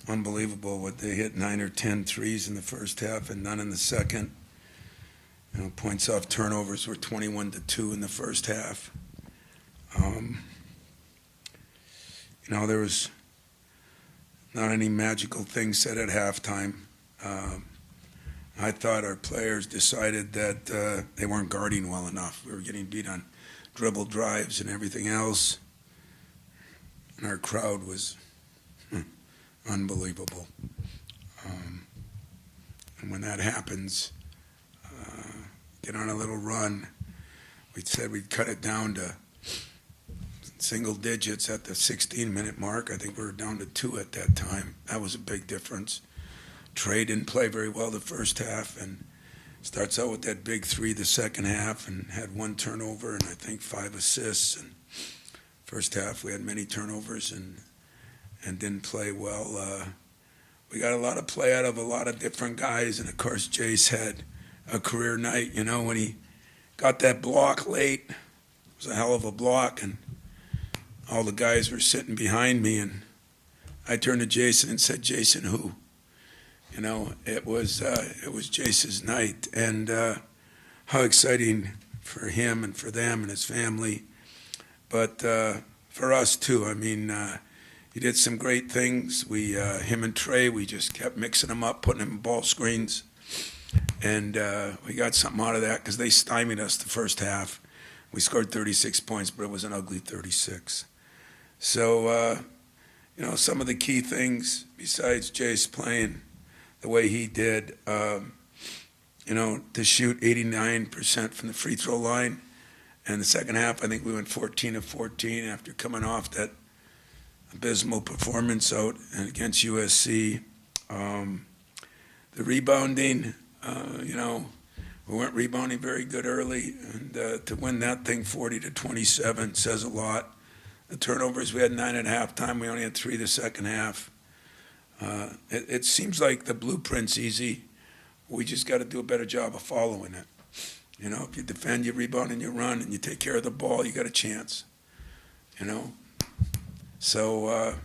unbelievable what they hit, 9 or 10 threes in the first half and none in the second. Points off turnovers were 21-2 in the first half. There was not any magical things said at halftime. I thought our players decided that they weren't guarding well enough. We were getting beat on dribble drives and everything else. And our crowd was unbelievable. And when that happens, get on a little run. We said we'd cut it down to single digits at the 16-minute mark. I think we were down to 2 at that time. That was a big difference. Trey didn't play very well the first half and starts out with that big 3 the second half and had 1 turnover and I think 5 assists. And first half we had many turnovers and didn't play well. We got a lot of play out of a lot of different guys, and of course Jace had a career night. When he got that block late, it was a hell of a block, and all the guys were sitting behind me, and I turned to Jason and said, "Jason, who?" It was Jason's night, and how exciting for him and for them and his family, but for us too. He did some great things. Him and Trey, we just kept mixing them up, putting them in ball screens. And we got something out of that because they stymied us the first half. We scored 36 points, but it was an ugly 36. So, some of the key things, besides Jace playing the way he did, to shoot 89% from the free throw line. And the second half, I think we went 14 of 14 after coming off that abysmal performance out against USC. The rebounding, we weren't rebounding very good early, and to win that thing 40-27 says a lot. The turnovers, we had 9 at halftime. We only had 3 the second half. It seems like the blueprint's easy. We just got to do a better job of following it. If you defend, you rebound, and you run, and you take care of the ball, you got a chance. So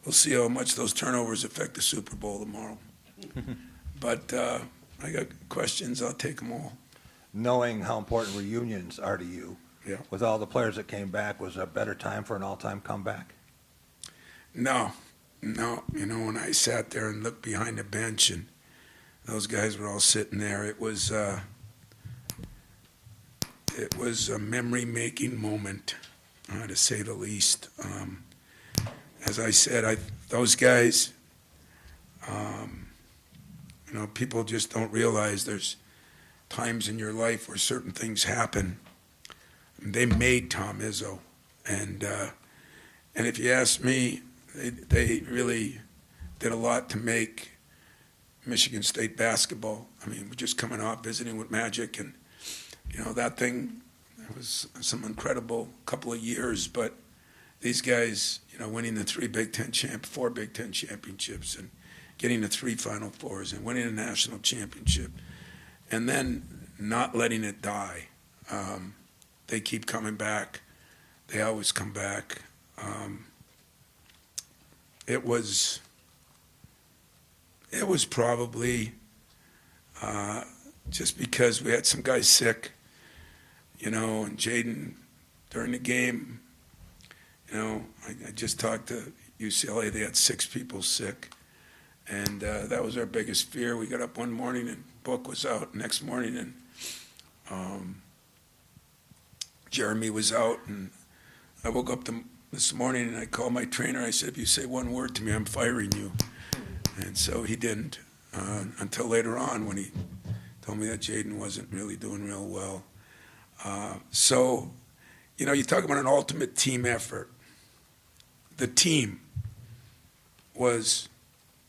we'll see how much those turnovers affect the Super Bowl tomorrow. But I got questions. I'll take them all. Knowing how important reunions are to you, Yeah. with all the players that came back, was there a better time for an all-time comeback? No. When I sat there and looked behind the bench and those guys were all sitting there, it was a memory-making moment, to say the least. As I said, those guys, people just don't realize there's times in your life where certain things happen. They made Tom Izzo, and if you ask me, they really did a lot to make Michigan State basketball. We're just coming off visiting with Magic, and that thing, it was some incredible couple of years. But these guys, winning the 4 Big Ten championships, and getting the 3 Final Fours, and winning a national championship, and then not letting it die. They keep coming back. They always come back. It was probably just because we had some guys sick, and Jaden during the game, I just talked to UCLA. They had 6 people sick, and that was our biggest fear. We got up one morning and Book was out. Next morning, and Jeremy was out, and I woke up this morning and I called my trainer. I said, "If you say one word to me, I'm firing you." And so he didn't until later on when he told me that Jaden wasn't really doing real well. So, you talk about an ultimate team effort. The team was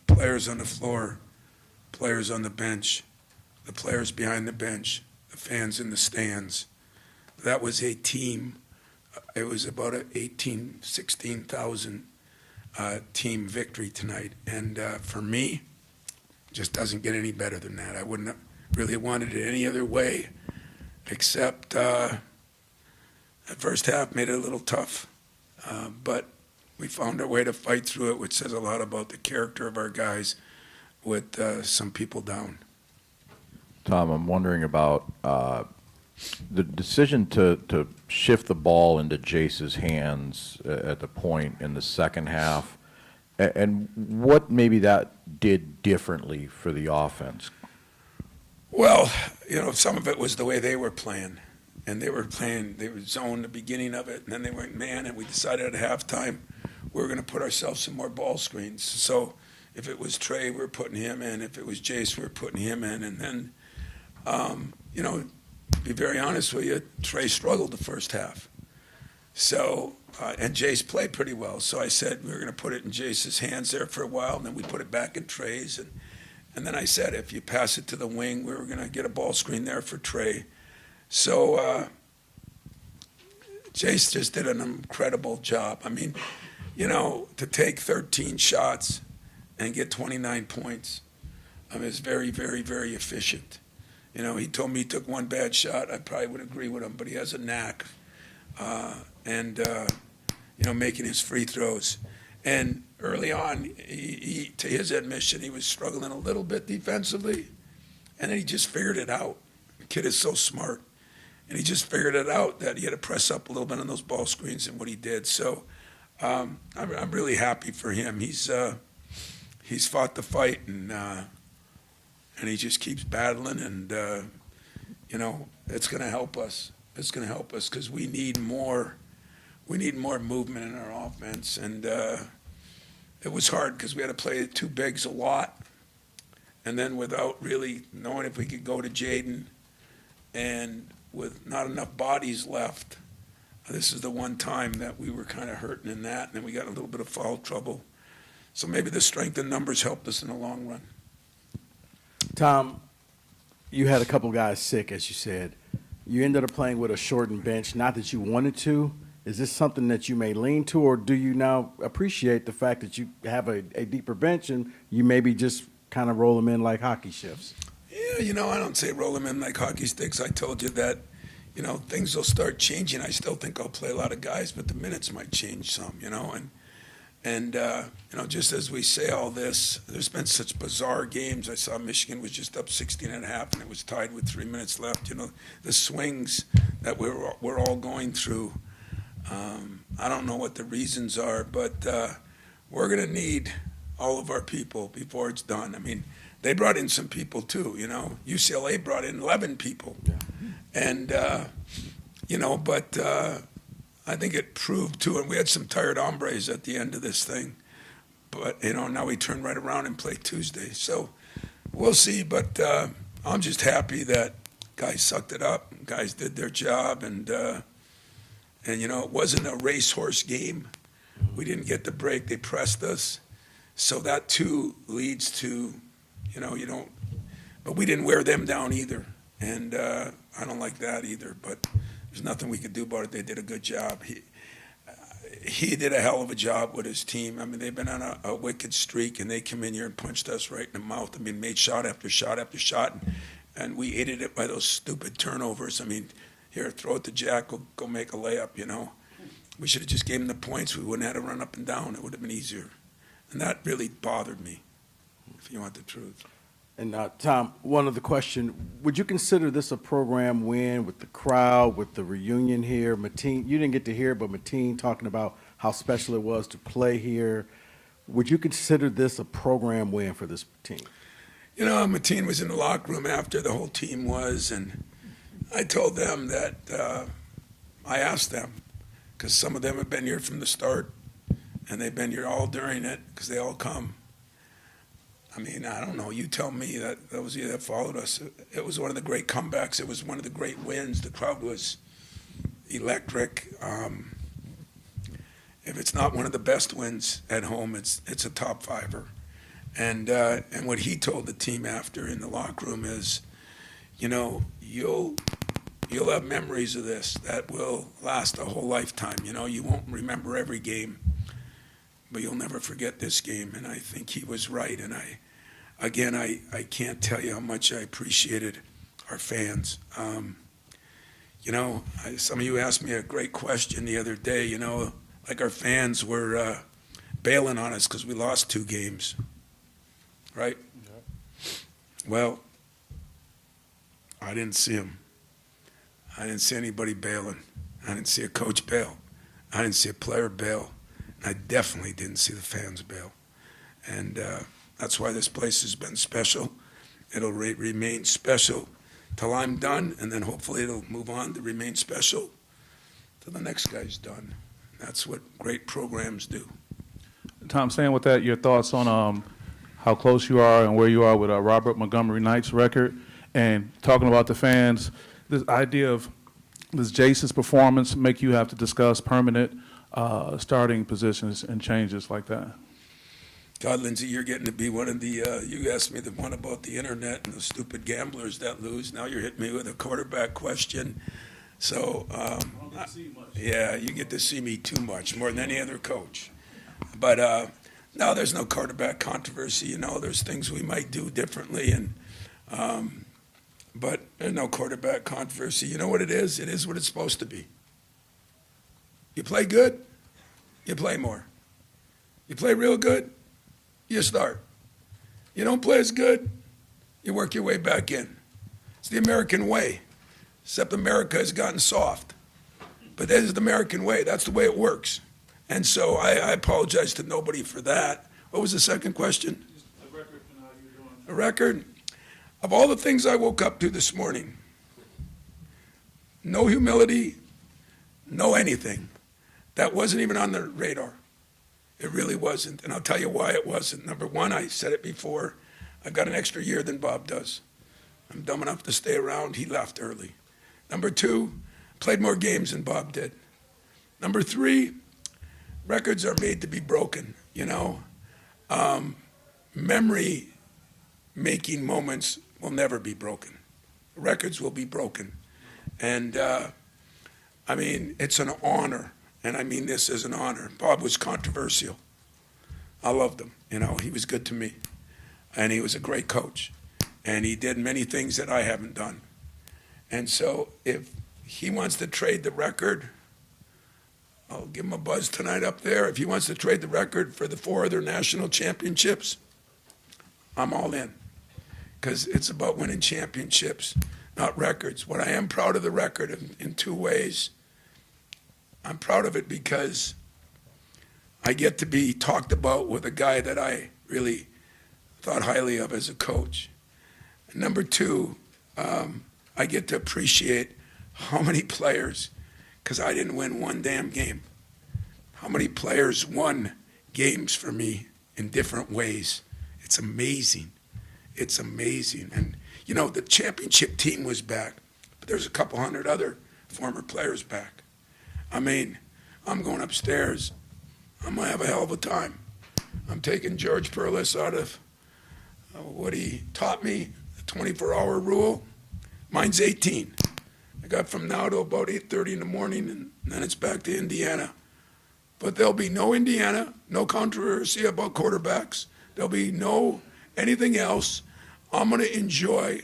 players on the floor, players on the bench, the players behind the bench, the fans in the stands. That was a team. It was about an 16,000 team victory tonight. And for me, it just doesn't get any better than that. I wouldn't have really wanted it any other way, except that first half made it a little tough. But we found our way to fight through it, which says a lot about the character of our guys with some people down. Tom, I'm wondering about the decision to shift the ball into Jace's hands at the point in the second half, and what maybe that did differently for the offense. Well, some of it was the way they were playing. And they were zone the beginning of it, and then they went man, and we decided at halftime we were going to put ourselves some more ball screens. So if it was Trey, we were putting him in. If it was Jace, we were putting him in. And then, to be very honest with you, Trey struggled the first half. So, and Jace played pretty well. So I said we were going to put it in Jace's hands there for a while, and then we put it back in Trey's. And then I said if you pass it to the wing, we were going to get a ball screen there for Trey. So Jace just did an incredible job. I mean, to take 13 shots and get 29 points is very, very, very efficient. He told me he took one bad shot. I probably would agree with him, but he has a knack making his free throws. And early on, he, to his admission, he was struggling a little bit defensively, and then he just figured it out. The kid is so smart. And he just figured it out that he had to press up a little bit on those ball screens and what he did. So I'm really happy for him. He's fought the fight and he just keeps battling and it's going to help us. It's going to help us because we need more movement in our offense. And it was hard because we had to play two bigs a lot, and then without really knowing if we could go to Jaden and with not enough bodies left, this is the one time that we were kind of hurting in that, and then we got a little bit of foul trouble. So maybe the strength in numbers helped us in the long run. Tom, you had a couple guys sick, as you said. You ended up playing with a shortened bench, not that you wanted to. Is this something that you may lean to, or do you now appreciate the fact that you have a deeper bench and you maybe just kind of roll them in like hockey shifts? Yeah, I don't say roll them in like hockey sticks. I told you that, things will start changing. I still think I'll play a lot of guys, but the minutes might change some, And just as we say all this, there's been such bizarre games. I saw Michigan was just up 16.5, and it was tied with 3 minutes left. The swings that we're all going through. I don't know what the reasons are, but we're going to need all of our people before it's done. I mean, they brought in some people too, UCLA brought in 11 people. Yeah. And, but I think it proved too, and we had some tired hombres at the end of this thing. But, now we turn right around and play Tuesday. So we'll see, but I'm just happy that guys sucked it up, guys did their job, and it wasn't a racehorse game. We didn't get the break. They pressed us. So that, too, leads to, but we didn't wear them down either. And I don't like that either. But there's nothing we could do about it. They did a good job. He did a hell of a job with his team. I mean, they've been on a wicked streak, and they come in here and punched us right in the mouth. I mean, made shot after shot after shot. And we ate it by those stupid turnovers. I mean, here, throw it to Jack, go make a layup, We should have just gave him the points. We wouldn't have had to run up and down. It would have been easier. And that really bothered me, if you want the truth. And Tom, one other question. Would you consider this a program win with the crowd, with the reunion here? Mateen, you didn't get to hear it, but Mateen talking about how special it was to play here. Would you consider this a program win for this team? Mateen was in the locker room after the whole team was, and I told them that I asked them, because some of them have been here from the start, and they've been here all during it, because they all come. I mean, I don't know. You tell me that those of you that followed us, it was one of the great comebacks. It was one of the great wins. The crowd was electric. If it's not one of the best wins at home, it's a top fiver. And what he told the team after in the locker room is, you'll have memories of this that will last a whole lifetime. You won't remember every game, but you'll never forget this game. And I think he was right. And I can't tell you how much I appreciated our fans. Some of you asked me a great question the other day, like our fans were bailing on us because we lost 2 games, right? Well, I didn't see them. I didn't see anybody bailing. I didn't see a coach bail. I didn't see a player bail. I definitely didn't see the fans bail. And that's why this place has been special. It'll remain special till I'm done, and then hopefully it'll move on to remain special till the next guy's done. That's what great programs do. Tom, staying with that, your thoughts on how close you are and where you are with Robert Montgomery Knight's record, and talking about the fans, this idea of does Jason's performance make you have to discuss permanent starting positions and changes like that? God, Lindsay, you're getting to be one of the, you asked me the one about the internet and the stupid gamblers that lose. Now you're hitting me with a quarterback question. So, yeah, you get to see me too much, more than any other coach. But no, there's no quarterback controversy. You know, there's things we might do differently, and but there's no quarterback controversy. You know what it is? It is what it's supposed to be. You play good, you play more. You play real good, you start. You don't play as good, you work your way back in. It's the American way, except America has gotten soft. But that is the American way. That's the way it works. And so I apologize to nobody for that. What was the second question? A record and how you're doing. A record? Of all the things I woke up to this morning, no humility, no anything. That wasn't even on the radar. It really wasn't. And I'll tell you why it wasn't. Number one, I said it before, I've got an extra year than Bob does. I'm dumb enough to stay around. He left early. Number two, played more games than Bob did. Number three, records are made to be broken, you know. Memory-making moments will never be broken. Records will be broken. And, I mean, it's an honor, and I mean this as an honor. Bob was controversial. I loved him. You know, he was good to me. And he was a great coach. And he did many things that I haven't done. And so if he wants to trade the record, I'll give him a buzz tonight up there. If he wants to trade the record for the 4 other national championships, I'm all in. Because it's about winning championships, not records. What I am proud of the record in 2 ways. I'm proud of it because I get to be talked about with a guy that I really thought highly of as a coach. And number 2, I get to appreciate how many players, because I didn't win one damn game, how many players won games for me in different ways. It's amazing. It's amazing. And, you know, the championship team was back, but there's a couple hundred other former players back. I mean, I'm going upstairs. I'm going to have a hell of a time. I'm taking George Perlis out of what he taught me, the 24-hour rule. Mine's 18. I got from now to about 8:30 in the morning, and then it's back to Indiana. But there'll be no Indiana, no controversy about quarterbacks. There'll be no anything else. I'm going to enjoy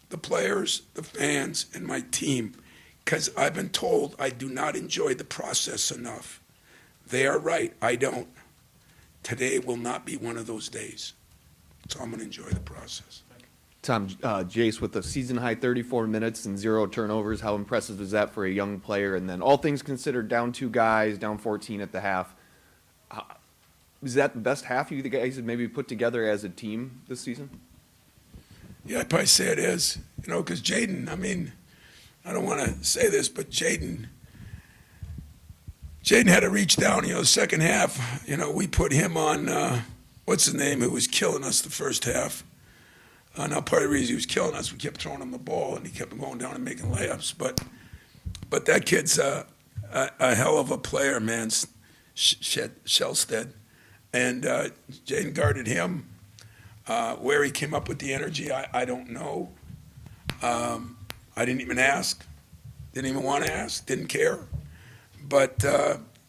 the players, the fans, and my team, because I've been told I do not enjoy the process enough. They are right. I don't. Today will not be one of those days. So I'm going to enjoy the process. Tom, Jace, with the season-high 34 minutes and 0 turnovers, how impressive is that for a young player? And then all things considered, down 2 guys, down 14 at the half. Is that the best half you guys have maybe put together as a team this season? Yeah, I'd probably say it is. You know, because Jaden, I mean, I don't want to say this, but Jaden had to reach down. You know, the second half, you know, we put him on, what's his name, who was killing us the first half. Now, part of the reason he was killing us, we kept throwing him the ball, and he kept going down and making layups. But that kid's a hell of a player, man, Shellstead. And Jaden guarded him. Where he came up with the energy, I don't know. I didn't even ask. Didn't even want to ask. Didn't care. But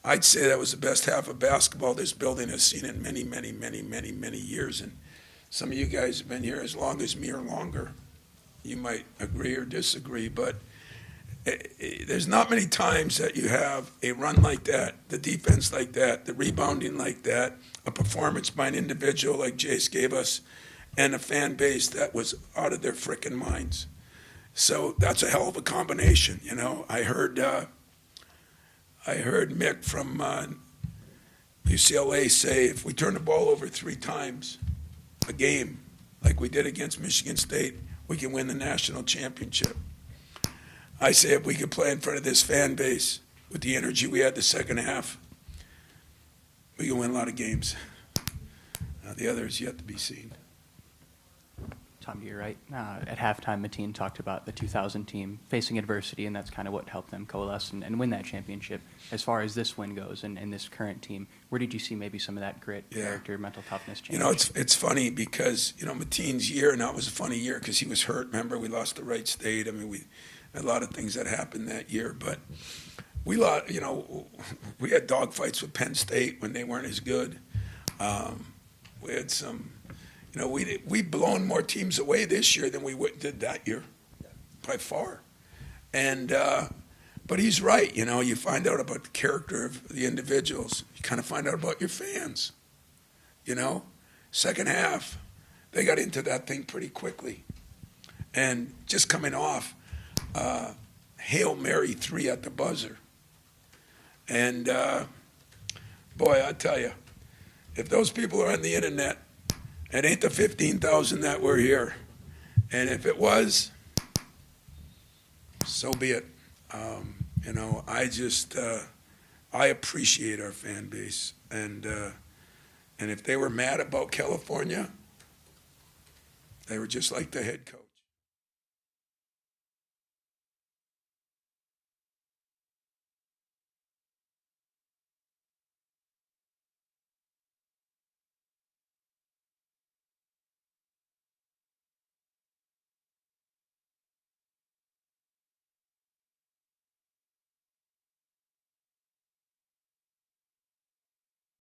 I'd say that was the best half of basketball this building has seen in many, many, many, many, many years. And some of you guys have been here as long as me or longer. You might agree or disagree, but There's not many times that you have a run like that, the defense like that, the rebounding like that, a performance by an individual like Jace gave us, and a fan base that was out of their frickin' minds. So that's a hell of a combination, you know. I heard Mick from UCLA say if we turn the ball over 3 times a game, like we did against Michigan State, we can win the national championship. I say if we could play in front of this fan base with the energy we had the second half, we can win a lot of games. The other is yet to be seen. Tom, you're right. At halftime, Mateen talked about the 2000 team facing adversity, and that's kind of what helped them coalesce and win that championship. As far as this win goes and this current team, where did you see maybe some of that grit, character, mental toughness change? You know, it's funny because, you know, Mateen's year, and that was a funny year because he was hurt. Remember, we lost to Wright State. I mean, we had a lot of things that happened that year, but we lost, you know, we had dogfights with Penn State when they weren't as good. We had some, you know, we've blown more teams away this year than we did that year, by far. And, but he's right, you know, you find out about the character of the individuals. You kind of find out about your fans, you know. Second half, they got into that thing pretty quickly. And just coming off, Hail Mary 3 at the buzzer. And, boy, I tell you, if those people are on the internet, it ain't the 15,000 that were here. And if it was, so be it. You know, I appreciate our fan base. And if they were mad about California, they were just like the head coach.